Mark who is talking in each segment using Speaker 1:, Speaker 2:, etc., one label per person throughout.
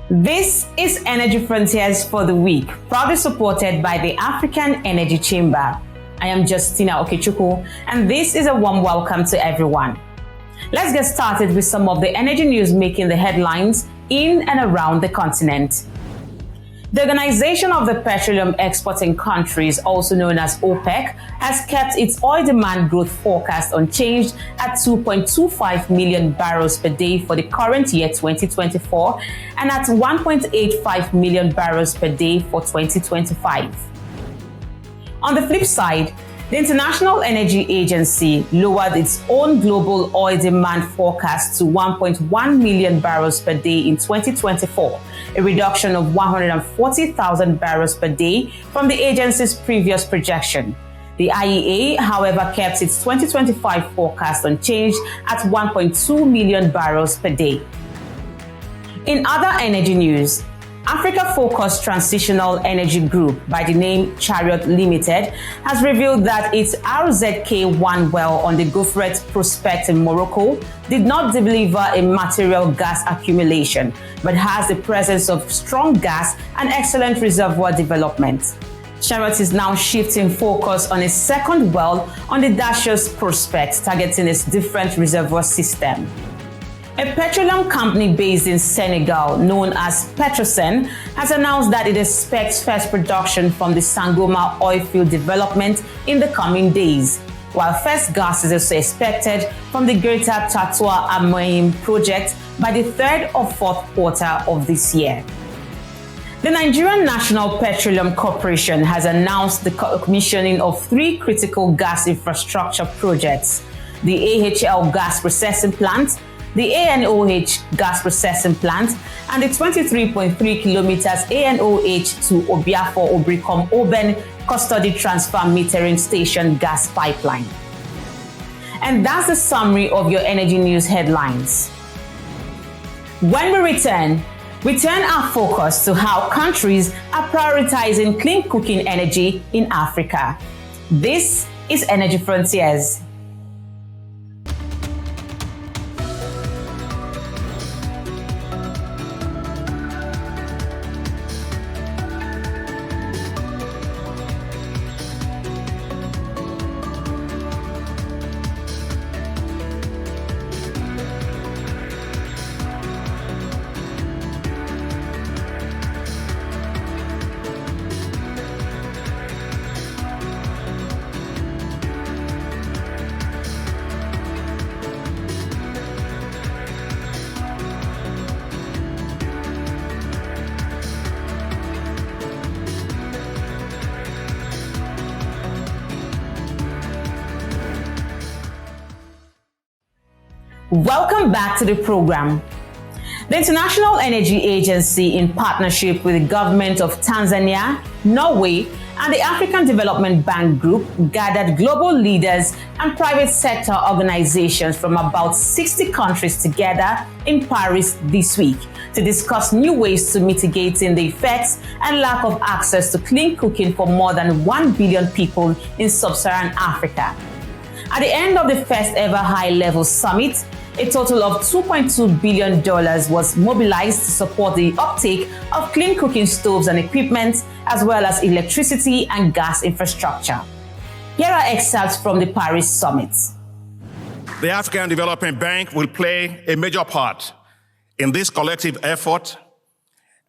Speaker 1: This is Energy Frontiers for the week, proudly supported by the African Energy Chamber. I am Justina Okechukwu, and this is a warm welcome to everyone. Let's get started with some of the energy news making the headlines in and around the continent. The Organization of the Petroleum Exporting Countries, also known as OPEC, has kept its oil demand growth forecast unchanged at 2.25 million barrels per day for the current year 2024 and at 1.85 million barrels per day for 2025. On the flip side, the International Energy Agency lowered its own global oil demand forecast to 1.1 million barrels per day in 2024, a reduction of 140,000 barrels per day from the agency's previous projection. The IEA, however, kept its 2025 forecast unchanged at 1.2 million barrels per day. In other energy news, Africa-focused transitional energy group by the name Chariot Limited has revealed that its RZK-1 well on the Goufret prospect in Morocco did not deliver a material gas accumulation, but has the presence of strong gas and excellent reservoir development. Chariot is now shifting focus on a second well on the Dachos prospect, targeting its different reservoir system. A petroleum company based in Senegal, known as Petrosen, has announced that it expects first production from the Sangoma oil field development in the coming days, while first gas is also expected from the Greater Tatua Amoim project by the third or fourth quarter of this year. The Nigerian National Petroleum Corporation has announced the commissioning of 3 critical gas infrastructure projects: the AHL gas processing plant, the ANOH gas processing plant, and the 23.3 kilometers ANOH to Obiafo Obricom Oben custody transfer metering station gas pipeline. And that's the summary of your energy news headlines. When we return our focus to how countries are prioritizing clean cooking energy in Africa. This is Energy Frontiers. Welcome back to the program. The International Energy Agency, in partnership with the government of Tanzania, Norway, and the African Development Bank Group, gathered global leaders and private sector organizations from about 60 countries together in Paris this week to discuss new ways to mitigating the effects and lack of access to clean cooking for more than 1 billion people in sub-Saharan Africa. At the end of the first ever high-level summit, a total of $2.2 billion was mobilized to support the uptake of clean cooking stoves and equipment, as well as electricity and gas infrastructure. Here are excerpts from the Paris summit.
Speaker 2: The African Development Bank will play a major part in this collective effort,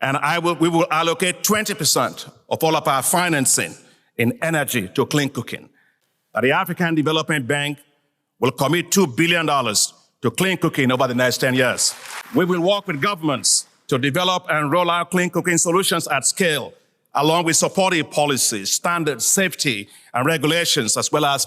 Speaker 2: and we will allocate 20% of all of our financing in energy to clean cooking. The African Development Bank will commit $2 billion to clean cooking over the next 10 years. We will work with governments to develop and roll out clean cooking solutions at scale, along with supportive policies, standards, safety, and regulations, as well as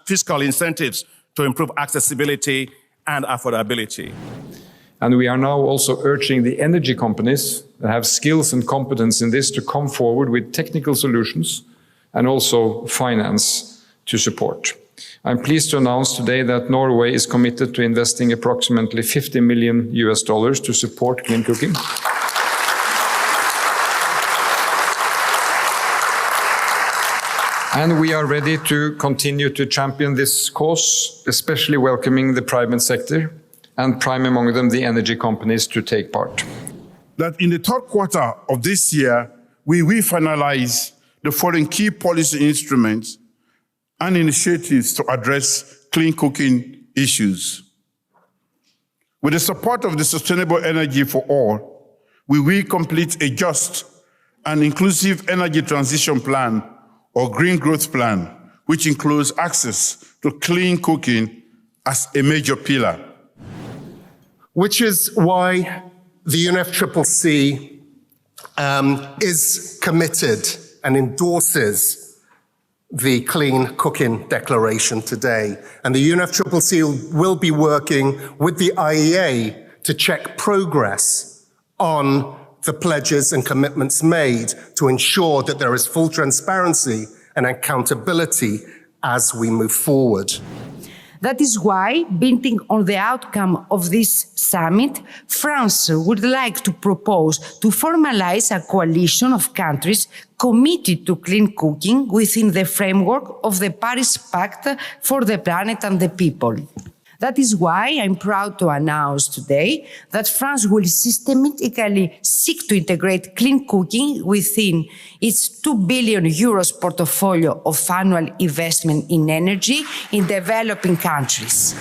Speaker 2: fiscal incentives to improve accessibility and affordability.
Speaker 3: And we are now also urging the energy companies that have skills and competence in this to come forward with technical solutions and also finance to support. I'm pleased to announce today that Norway is committed to investing approximately $50 million to support clean cooking. And we are ready to continue to champion this cause, especially welcoming the private sector and prime among them the energy companies to take part.
Speaker 4: that in the third quarter of this year, we will finalize the following key policy instruments and initiatives to address clean cooking issues. With the support of the Sustainable Energy for All, we will complete a just and inclusive energy transition plan or green growth plan, which includes access to clean cooking as a major pillar.
Speaker 5: Which is why the UNFCCC is committed and endorses the Clean Cooking Declaration today. And the UNFCCC will be working with the IEA to check progress on the pledges and commitments made to ensure that there is full transparency and accountability as we move forward.
Speaker 6: That is why, building on the outcome of this summit, France would like to propose to formalize a coalition of countries committed to clean cooking within the framework of the Paris Pact for the Planet and the People. That is why I'm proud to announce today that France will systematically seek to integrate clean cooking within its 2 billion euros portfolio of annual investment in energy in developing countries.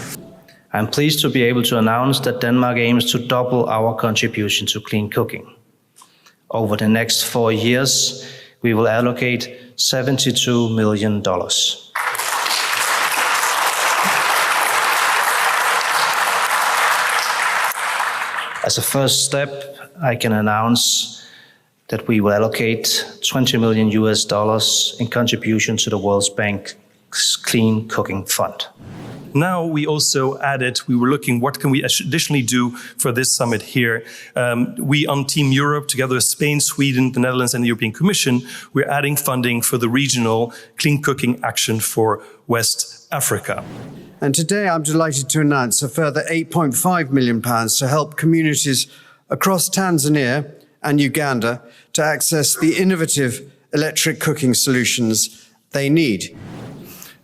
Speaker 7: I'm pleased to be able to announce that Denmark aims to double our contribution to clean cooking. Over the next 4 years, we will allocate $72 million. As a first step, I can announce that we will allocate $20 million in contribution to the World Bank's Clean Cooking Fund.
Speaker 8: Now we also added, we were looking what can we additionally do for this summit here. We on Team Europe, together with Spain, Sweden, the Netherlands and the European Commission, we're adding funding for the regional clean cooking action for West Africa.
Speaker 9: And today I'm delighted to announce a further £8.5 million to help communities across Tanzania and Uganda to access the innovative electric cooking solutions they need.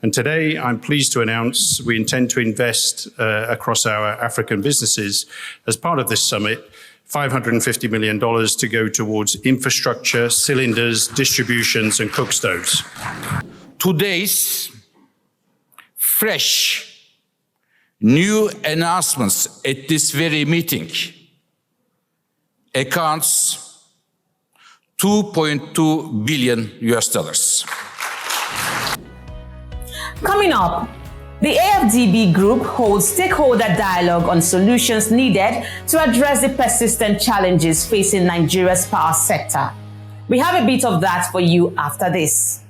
Speaker 10: And today I'm pleased to announce we intend to invest across our African businesses as part of this summit, $550 million to go towards infrastructure, cylinders, distributions and cook stoves.
Speaker 11: Today's fresh new announcements at this very meeting accounts $2.2 billion.
Speaker 1: Coming up, the AfDB group holds stakeholder dialogue on solutions needed to address the persistent challenges facing Nigeria's power sector. We have a bit of that for you after this.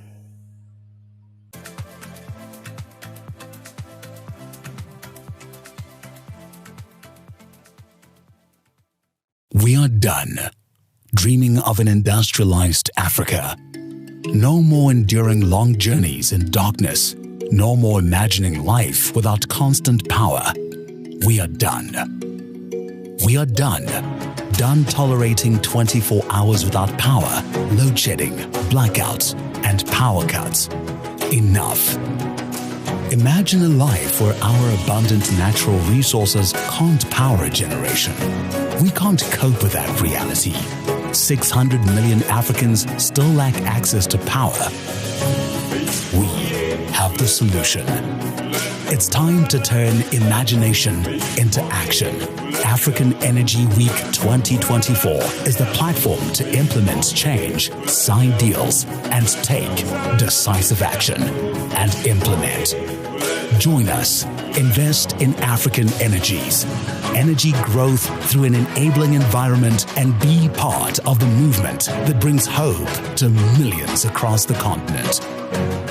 Speaker 12: We are done dreaming of an industrialized Africa. No more enduring long journeys in darkness. No more imagining life without constant power. We are done. We are done. Done tolerating 24 hours without power, load shedding, blackouts, and power cuts. Enough. Imagine a life where our abundant natural resources can't power a generation. We can't cope with that reality. 600 million Africans still lack access to power. We have the solution. It's time to turn imagination into action. African Energy Week 2024 is the platform to implement change, sign deals, and take decisive action. And implement. Join us. Invest in African energies. Energy growth through an enabling environment and be part of the movement that brings hope to millions across the continent.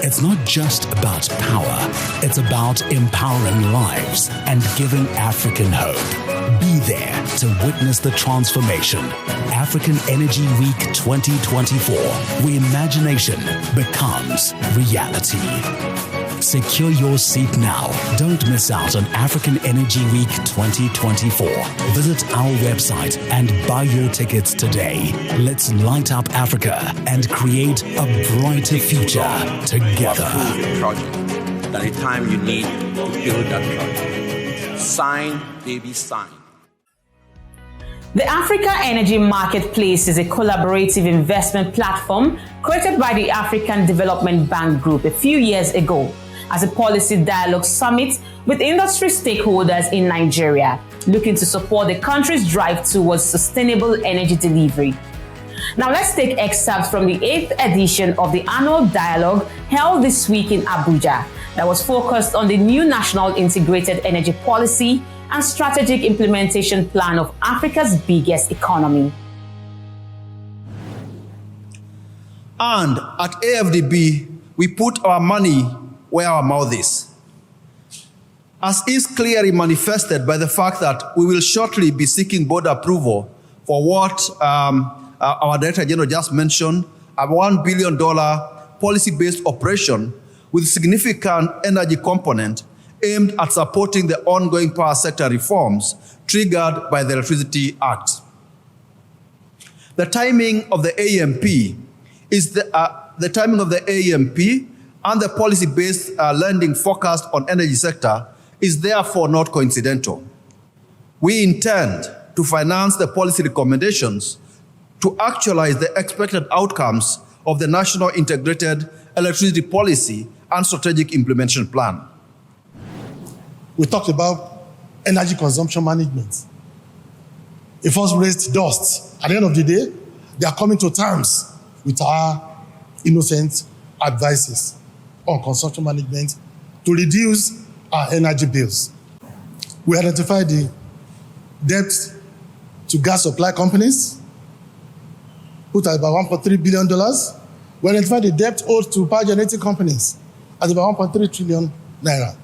Speaker 12: It's not just about power, it's about empowering lives and giving African hope. Be there to witness the transformation. African Energy Week 2024, where imagination becomes reality. Secure your seat now. Don't miss out on African Energy Week 2024. Visit our website and buy your tickets today. Let's light up Africa and create a brighter future together.
Speaker 13: Project. At the time you need to build that project. Sign, baby, sign.
Speaker 1: The Africa Energy Marketplace is a collaborative investment platform created by the African Development Bank Group a few years ago as a policy dialogue summit with industry stakeholders in Nigeria, looking to support the country's drive towards sustainable energy delivery. Now let's take excerpts from the 8th edition of the annual dialogue held this week in Abuja that was focused on the new National Integrated Energy Policy and Strategic Implementation Plan of Africa's biggest economy.
Speaker 14: And at AfDB, we put our money where our mouth is. As is clearly manifested by the fact that we will shortly be seeking board approval for what our Director General just mentioned, a $1 billion policy-based operation with significant energy component aimed at supporting the ongoing power sector reforms triggered by the Electricity Act. The timing of the AMP is the timing of the AMP and the policy-based lending forecast on energy sector is therefore not coincidental. We intend to finance the policy recommendations to actualize the expected outcomes of the National Integrated Electricity Policy and Strategic Implementation Plan.
Speaker 15: We talked about energy consumption management. It first raised dust. At the end of the day, they are coming to terms with our innocent advices on consumption management to reduce our energy bills. We identified the debt to gas supply companies, put at about $1.3 billion. We identified the debt owed to power generating companies at about 1.3 trillion naira.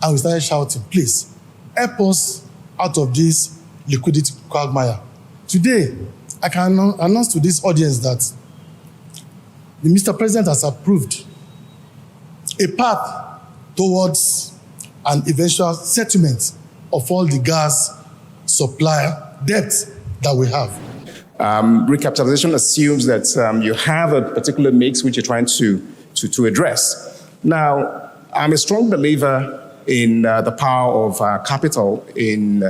Speaker 15: And we started shouting, please, help us out of this liquidity quagmire. Today, I can announce to this audience that the Mr. President has approved a path towards an eventual settlement of all the gas supply debt that we have.
Speaker 16: Recapitalization assumes that you have a particular mix which you're trying to address. Now, I'm a strong believer in the power of capital in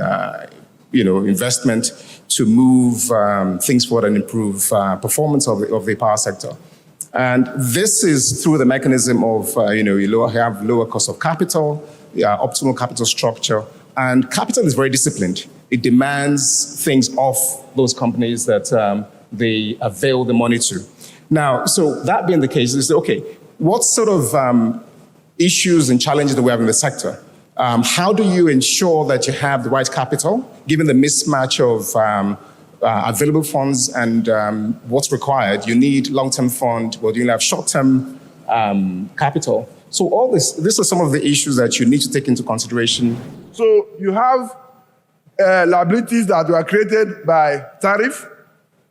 Speaker 16: investment to move things forward and improve performance of the power sector. And this is through the mechanism of you have lower cost of capital, optimal capital structure, and capital is very disciplined. It demands things off those companies that they avail the money to. Now, so that being the case, is okay, what sort of issues and challenges that we have in the sector? How do you ensure that you have the right capital, given the mismatch of available funds and what's required? You need long-term fund, well, you have short-term capital. So all these are some of the issues that you need to take into consideration.
Speaker 17: So you have liabilities that were created by tariff,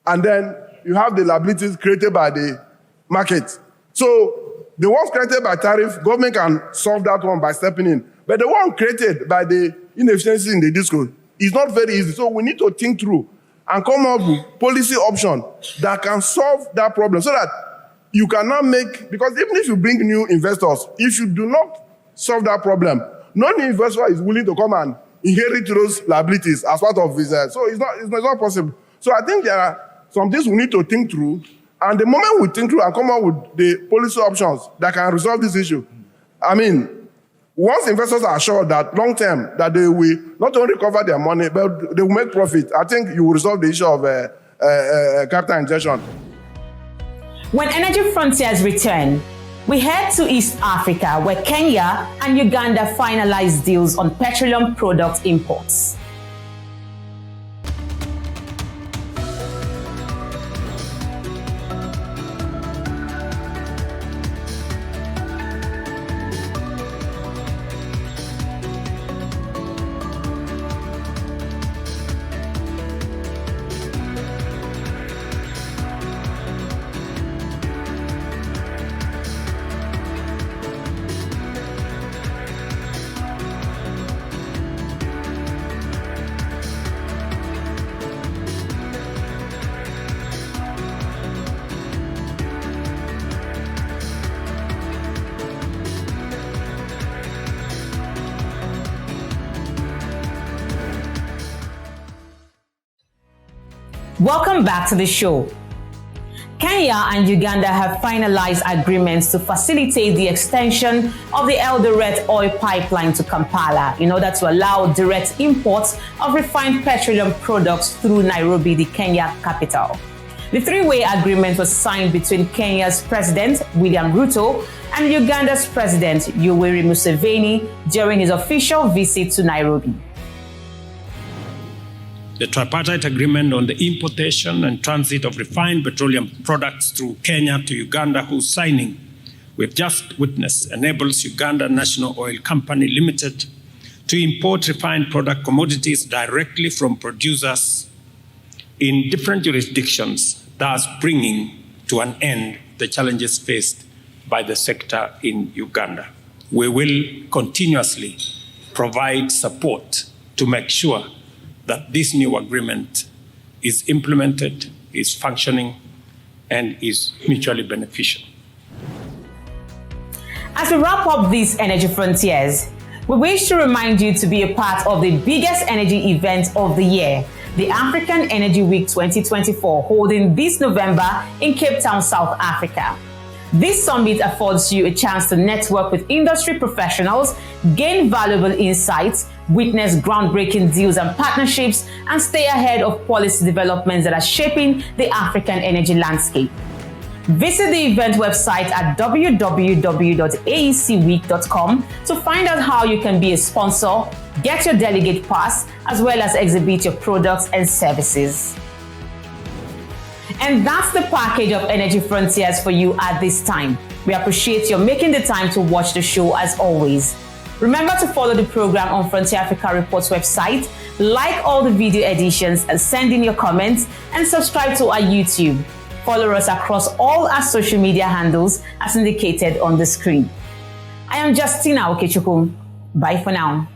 Speaker 17: and then you have the liabilities created by the market. So the ones created by tariff, government can solve that one by stepping in. But the one created by the inefficiency in the disco is not very easy. So we need to think through and come up with policy options that can solve that problem so that you cannot make, because even if you bring new investors, if you do not solve that problem, no new investor is willing to come and inherit those liabilities as part of his, so it's not possible. So I think there are some things we need to think through, and the moment we think through and come up with the policy options that can resolve this issue, I mean, once investors are assured that long term, that they will not only recover their money, but they will make profit, I think you will resolve the issue of capital injection.
Speaker 1: When Energy Frontiers return, we head to East Africa, where Kenya and Uganda finalized deals on petroleum product imports. Welcome back to the show. Kenya and Uganda have finalized agreements to facilitate the extension of the Eldoret oil pipeline to Kampala in order to allow direct imports of refined petroleum products through Nairobi, the Kenya capital. The three-way agreement was signed between Kenya's President William Ruto and Uganda's President Yoweri Museveni during his official visit to Nairobi.
Speaker 18: The tripartite agreement on the importation and transit of refined petroleum products through Kenya to Uganda, whose signing we've just witnessed, enables Uganda National Oil Company Limited to import refined product commodities directly from producers in different jurisdictions, thus bringing to an end the challenges faced by the sector in Uganda. We will continuously provide support to make sure that this new agreement is implemented, is functioning, and is mutually beneficial.
Speaker 1: As we wrap up these Energy Frontiers, we wish to remind you to be a part of the biggest energy event of the year, the African Energy Week 2024, holding this November in Cape Town, South Africa. This summit affords you a chance to network with industry professionals, gain valuable insights, witness groundbreaking deals and partnerships, and stay ahead of policy developments that are shaping the African energy landscape. Visit the event website at www.aecweek.com to find out how you can be a sponsor, get your delegate pass, as well as exhibit your products and services. And that's the package of Energy Frontiers for you at this time. We appreciate your making the time to watch the show as always. Remember to follow the program on Frontier Africa Reports website, like all the video editions and send in your comments, and subscribe to our YouTube. Follow us across all our social media handles as indicated on the screen. I am Justina Okechukwu. Bye for now.